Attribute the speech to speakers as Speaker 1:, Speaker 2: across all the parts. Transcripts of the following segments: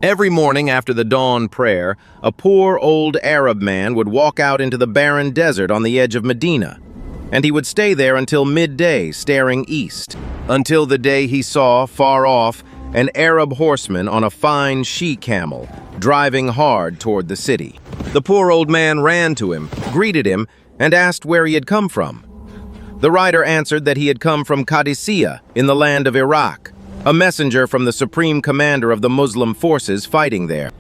Speaker 1: Every morning after the dawn prayer, a poor old Arab man would walk out into the barren desert on the edge of Medina, and he would stay there until midday, staring east, until the day he saw, far off, an Arab horseman on a fine she-camel, driving hard toward the city. The poor old man ran to him, greeted him, and asked where he had come from. The rider answered that he had come from Qadisiyyah in the land of Iraq, a messenger from the supreme commander of the Muslim forces fighting there.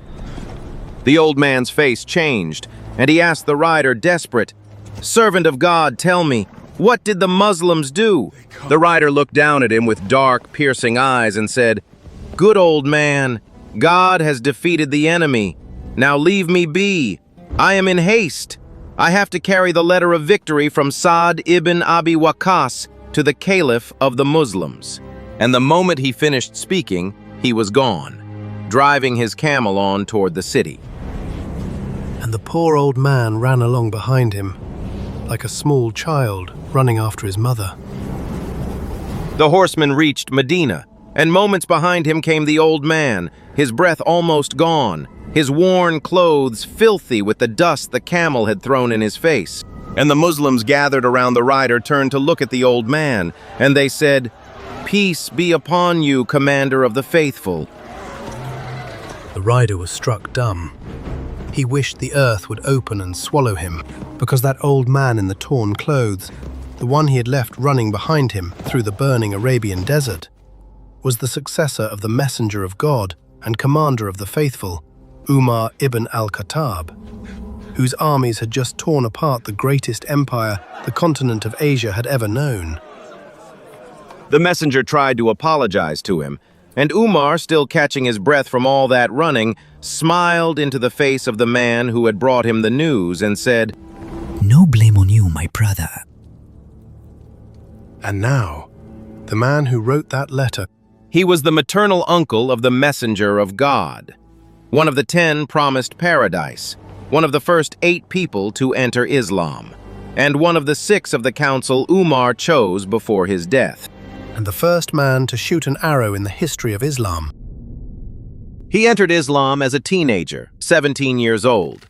Speaker 1: The old man's face changed, and he asked the rider, desperate, "Servant of God, tell me, what did the Muslims do?" The rider looked down at him with dark, piercing eyes and said, "Good old man, God has defeated the enemy. Now leave me be. I am in haste. I have to carry the letter of victory from Sa'd ibn Abi Waqqas to the Caliph of the Muslims." And the moment he finished speaking, he was gone, driving his camel on toward the city.
Speaker 2: And the poor old man ran along behind him, like a small child running after his mother.
Speaker 1: The horseman reached Medina, and moments behind him came the old man, his breath almost gone, his worn clothes filthy with the dust the camel had thrown in his face. And the Muslims gathered around the rider turned to look at the old man, and they said, "Peace be upon you, commander of the faithful."
Speaker 2: The rider was struck dumb. He wished the earth would open and swallow him, because that old man in the torn clothes, the one he had left running behind him through the burning Arabian desert, was the successor of the messenger of God and commander of the faithful, Umar ibn al-Khattab, whose armies had just torn apart the greatest empire the continent of Asia had ever known.
Speaker 1: The messenger tried to apologize to him, and Umar, still catching his breath from all that running, smiled into the face of the man who had brought him the news and said,
Speaker 3: "No blame on you, my brother."
Speaker 2: And now, the man who wrote that letter,
Speaker 1: he was the maternal uncle of the messenger of God, one of the 10 promised paradise, one of the first 8 people to enter Islam, and one of the 6 of the council Umar chose before his death.
Speaker 2: and the first man to shoot an arrow in the history of Islam.
Speaker 1: He entered Islam as a teenager, 17 years old.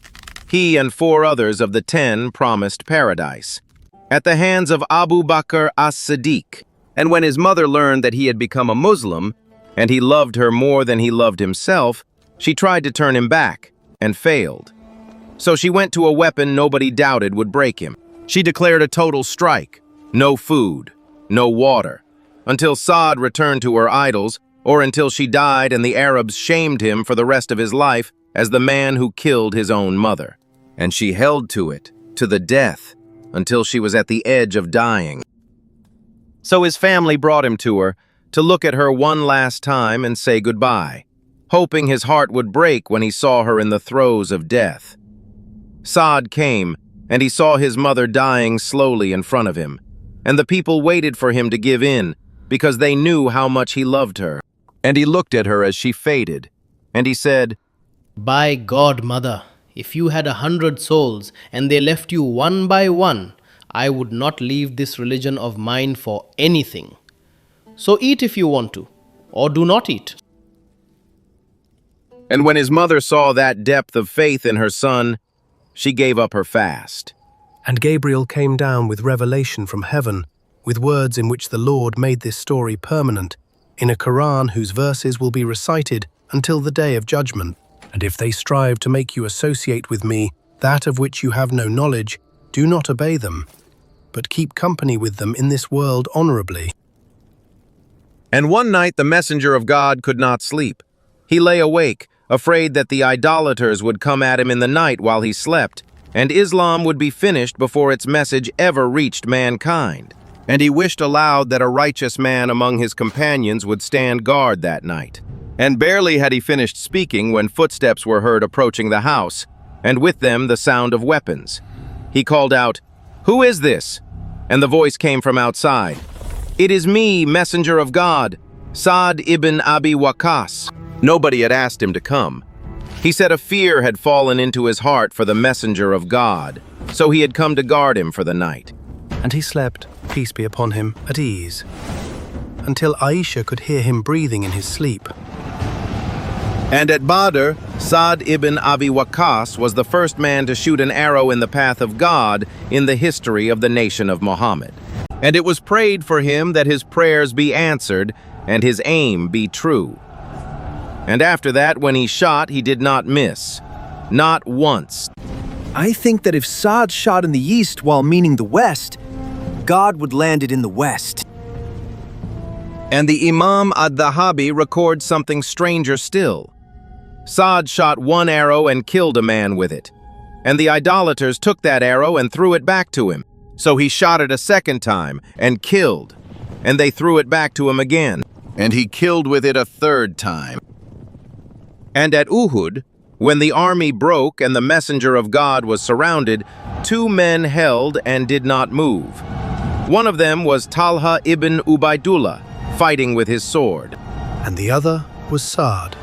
Speaker 1: He and 4 others of the 10 promised paradise, at the hands of Abu Bakr as-Siddiq. And when his mother learned that he had become a Muslim, and he loved her more than he loved himself, she tried to turn him back, and failed. So she went to a weapon nobody doubted would break him. She declared a total strike, no food, no water, until Saad returned to her idols, or until she died and the Arabs shamed him for the rest of his life as the man who killed his own mother. And she held to it, to the death, until she was at the edge of dying. So his family brought him to her, to look at her one last time and say goodbye, hoping his heart would break when he saw her in the throes of death. Saad came, and he saw his mother dying slowly in front of him, and the people waited for him to give in, because they knew how much he loved her. And he looked at her as she faded, and he said,
Speaker 4: "By God, mother, if you had 100 souls and they left you one by one, I would not leave this religion of mine for anything. So eat if you want to, or do not eat."
Speaker 1: And when his mother saw that depth of faith in her son, she gave up her fast.
Speaker 2: And Gabriel came down with revelation from heaven, with words in which the Lord made this story permanent, in a Quran whose verses will be recited until the day of judgment. And if they strive to make you associate with me that of which you have no knowledge, do not obey them, but keep company with them in this world honorably.
Speaker 1: And one night the messenger of God could not sleep. He lay awake, afraid that the idolaters would come at him in the night while he slept, and Islam would be finished before its message ever reached mankind. And he wished aloud that a righteous man among his companions would stand guard that night. And barely had he finished speaking when footsteps were heard approaching the house, and with them the sound of weapons. He called out, "Who is this?" And the voice came from outside. "It is me, messenger of God, Sa'd ibn Abi Waqqas." Nobody had asked him to come. He said a fear had fallen into his heart for the messenger of God, so he had come to guard him for the night.
Speaker 2: And he slept, peace be upon him, at ease, until Aisha could hear him breathing in his sleep.
Speaker 1: And at Badr, Sa'd ibn Abi Waqqas was the first man to shoot an arrow in the path of God in the history of the nation of Muhammad. And it was prayed for him that his prayers be answered and his aim be true. And after that, when he shot, he did not miss. Not once.
Speaker 3: I think that if Saad shot in the east while meaning the west, God would land it in the west.
Speaker 1: And the Imam ad-Dhahabi records something stranger still. Saad shot one arrow and killed a man with it. And the idolaters took that arrow and threw it back to him. So he shot it a second time and killed. And they threw it back to him again. And he killed with it a third time. And at Uhud, when the army broke and the messenger of God was surrounded, 2 men held and did not move. One of them was Talha ibn Ubaidullah, fighting with his sword.
Speaker 2: And the other was Saad.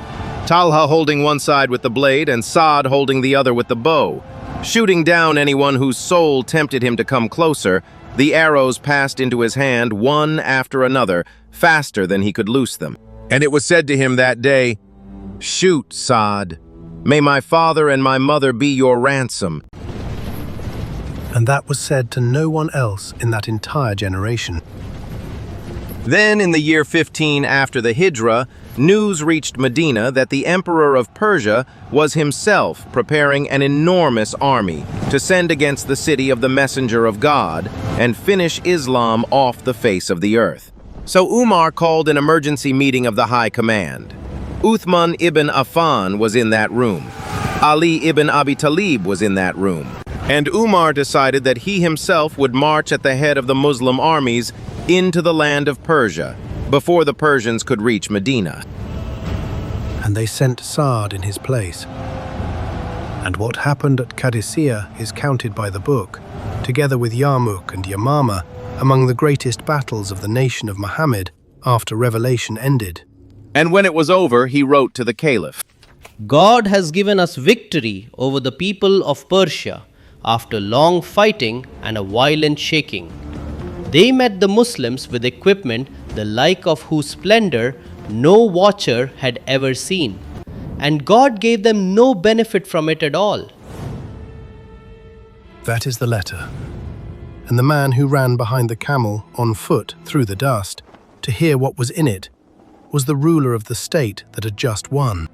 Speaker 1: Talha holding one side with the blade and Saad holding the other with the bow. Shooting down anyone whose soul tempted him to come closer, the arrows passed into his hand one after another, faster than he could loose them. And it was said to him that day, "Shoot, Saad. May my father and my mother be your ransom."
Speaker 2: And that was said to no one else in that entire generation.
Speaker 1: Then in the year 15 after the Hijrah, news reached Medina that the emperor of Persia was himself preparing an enormous army to send against the city of the messenger of God and finish Islam off the face of the earth. So Umar called an emergency meeting of the high command. Uthman ibn Affan was in that room. Ali ibn Abi Talib was in that room. And Umar decided that he himself would march at the head of the Muslim armies into the land of Persia before the Persians could reach Medina.
Speaker 2: And they sent Saad in his place. And what happened at Qadisiyyah is counted by the book, together with Yarmouk and Yamama, among the greatest battles of the nation of Muhammad after revelation ended.
Speaker 1: And when it was over, he wrote to the Caliph,
Speaker 4: God has given us victory over the people of Persia after long fighting and a violent shaking. They met the Muslims with equipment the like of whose splendor no watcher had ever seen, and God gave them no benefit from it at all.
Speaker 2: That is the letter. And the man who ran behind the camel on foot through the dust to hear what was in it was the ruler of the state that had just won.